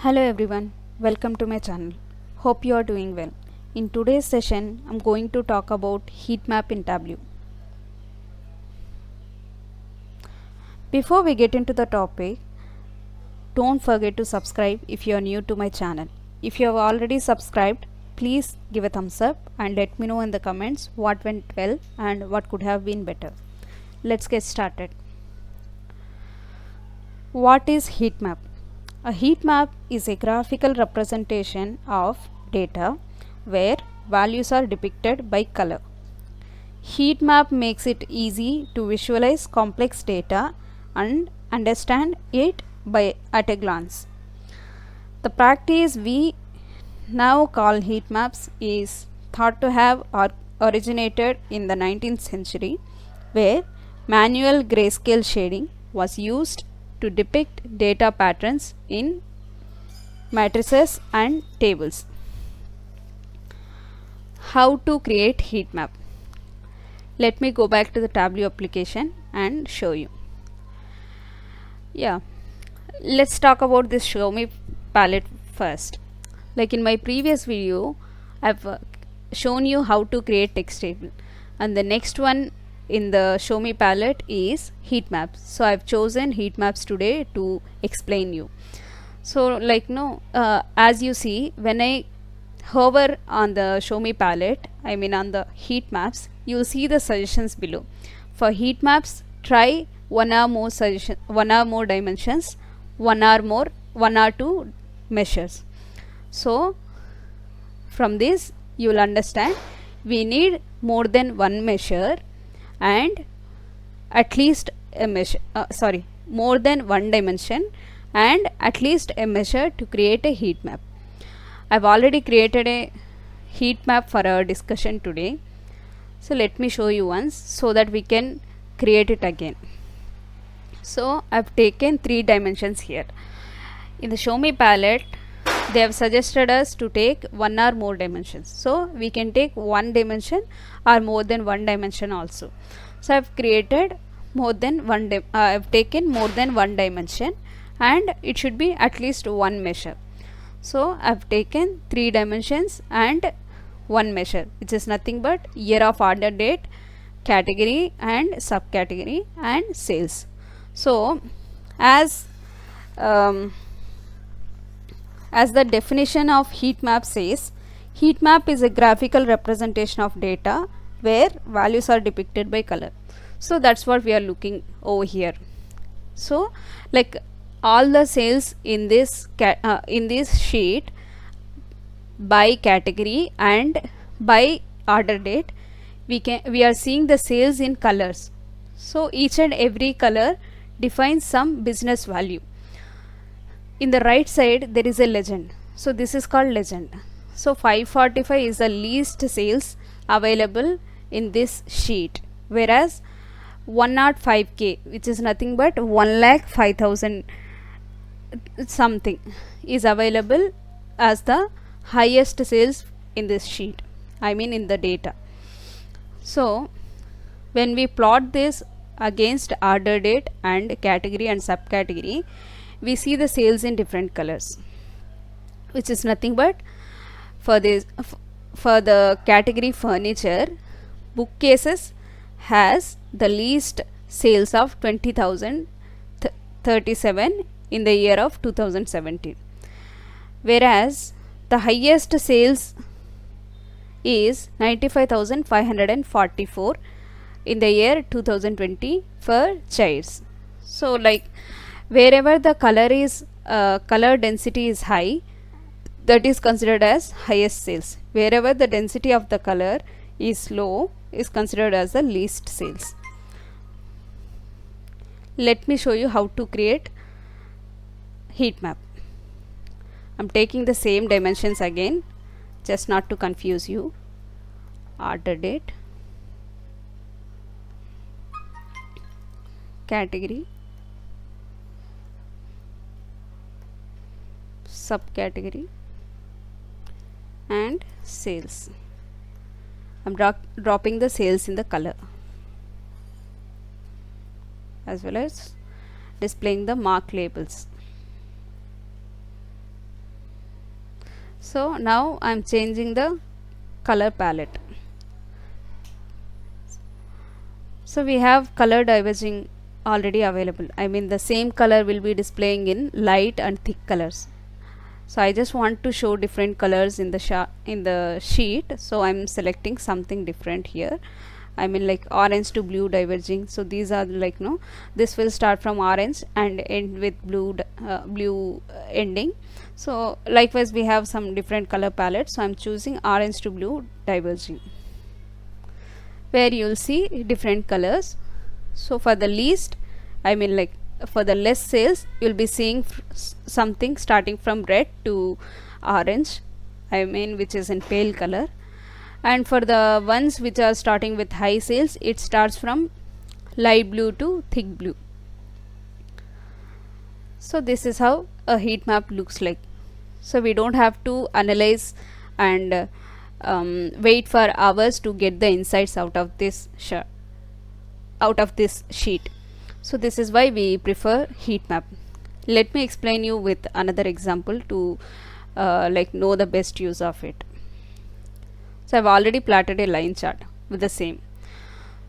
Hello everyone, welcome to my channel. Hope you are doing well. In today's session, I'm going to talk about heat map in Tableau. Before we get into the topic, don't forget to subscribe if you are new to my channel. If you have already subscribed, please give a thumbs up and let me know in the comments what went well and what could have been better. Let's get started. What is heat map? A heat map is a graphical representation of data where values are depicted by color. Heat map makes it easy to visualize complex data and understand it at a glance. The practice we now call heat maps is thought to have originated in the 19th century, where manual grayscale shading was used to depict data patterns in matrices and tables. How to create heat map? Let me go back to the Tableau application and show you. Let's talk about this Show Me palette first. Like in my previous video, I've shown you how to create text table, and the next one in the Show Me palette is heat maps. So I've chosen heat maps today to explain you. So as you see, when I hover on the Show Me palette, I mean on the heat maps, you'll see the suggestions below. For heat maps, try one or more dimensions, one or two measures. So from this you will understand we need more than one measure and at least a measure, more than one dimension and at least a measure to create a heat map. I've already created a heat map for our discussion today. So let me show you once so that we can create it again. So I've taken 3 dimensions here. In the Show Me palette, they have suggested us to take one or more dimensions. So we can take one dimension or more than one dimension also. So I've created more than one. I've taken more than one dimension, and it should be at least one measure. So I've taken 3 dimensions and one measure, which is nothing but year of order date, category and subcategory and sales. So as the definition of heat map says, heat map is a graphical representation of data where values are depicted by color. So that's what we are looking over here. So like all the sales in this sheet by category and by order date, we are seeing the sales in colors. So each and every color defines some business value. In the right side there is a legend. So this is called legend. So 545 is the least sales available in this sheet, whereas 105k, which is nothing but 1,05,000 something, is available as the highest sales in this sheet, I mean in the data. So when we plot this against order date and category and subcategory, we see the sales in different colors, which is nothing but for the category furniture, bookcases has the least sales of 20,037 in the year of 2017, whereas the highest sales is 95,544 in the year 2020 for chairs. So like wherever the color density is high, that is considered as highest sales. Wherever the density of the color is low, is considered as the least sales. Let me show you how to create heat map. I'm taking the same dimensions again, just not to confuse you. Order date, category, subcategory and sales. I'm dropping the sales in the color as well as displaying the mark labels. So now I'm changing the color palette. So we have color diverging already available. I mean the same color will be displaying in light and thick colors. So I just want to show different colors in the sheet, so I'm selecting something different here. I mean like orange to blue diverging. So these are like, no, this will start from orange and end with blue ending. So likewise we have some different color palettes, so I'm choosing orange to blue diverging, where you'll see different colors. So for the least, I mean like for the less sales, you'll be seeing something starting from red to orange, I mean which is in pale color. And for the ones which are starting with high sales, it starts from light blue to thick blue. So this is how a heat map looks like. So we don't have to analyze and wait for hours to get the insights out of this sheet. So this is why we prefer heat map. Let me explain you with another example to like know the best use of it. So I've already plotted a line chart with the same.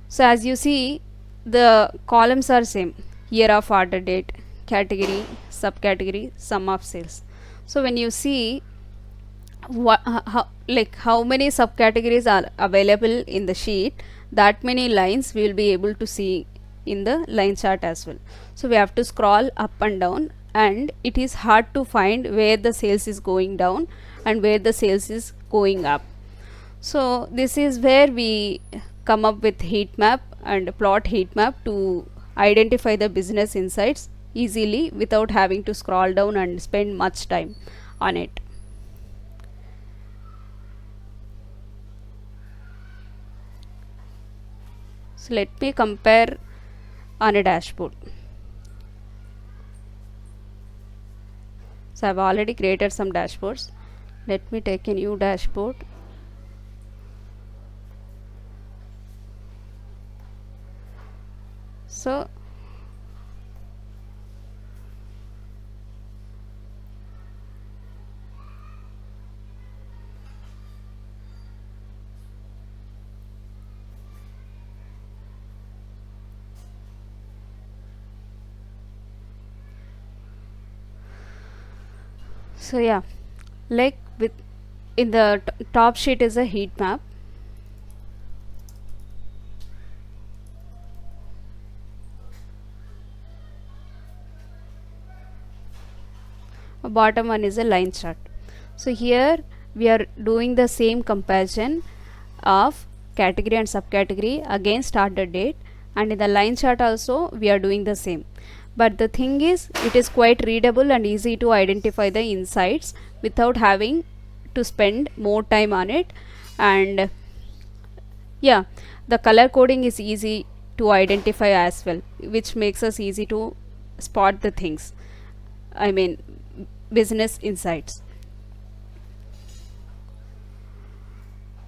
So as you see, the columns are same: year of order date, category, subcategory, sum of sales. So when you see how many subcategories are available in the sheet, that many lines we will be able to see in the line chart as well. So we have to scroll up and down, and it is hard to find where the sales is going down and where the sales is going up. So this is where we come up with heat map and plot heat map to identify the business insights easily without having to scroll down and spend much time on it. So let me compare on a dashboard. So I've already created some dashboards. Let me take a new dashboard. So yeah, like with in the top sheet is a heat map. Bottom one is a line chart. So here we are doing the same comparison of category and subcategory against order date, and in the line chart also we are doing the same. But the thing is, it is quite readable and easy to identify the insights without having to spend more time on it. And yeah, the color coding is easy to identify as well, which makes us easy to spot the things, I mean business insights.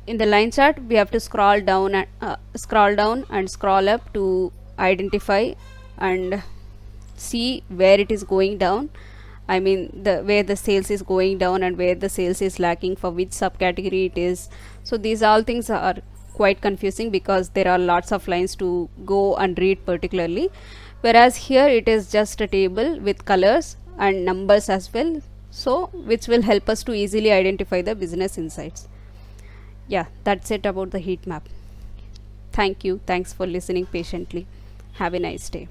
In the line chart we have to scroll down and scroll up to identify and see where it is going down. I mean where the sales is going down and where the sales is lacking, for which subcategory it is. So these all things are quite confusing because there are lots of lines to go and read particularly, whereas here it is just a table with colors and numbers as well, so which will help us to easily identify the business insights. Yeah, that's it about the heat map. Thank you. Thanks for listening patiently. Have a nice day.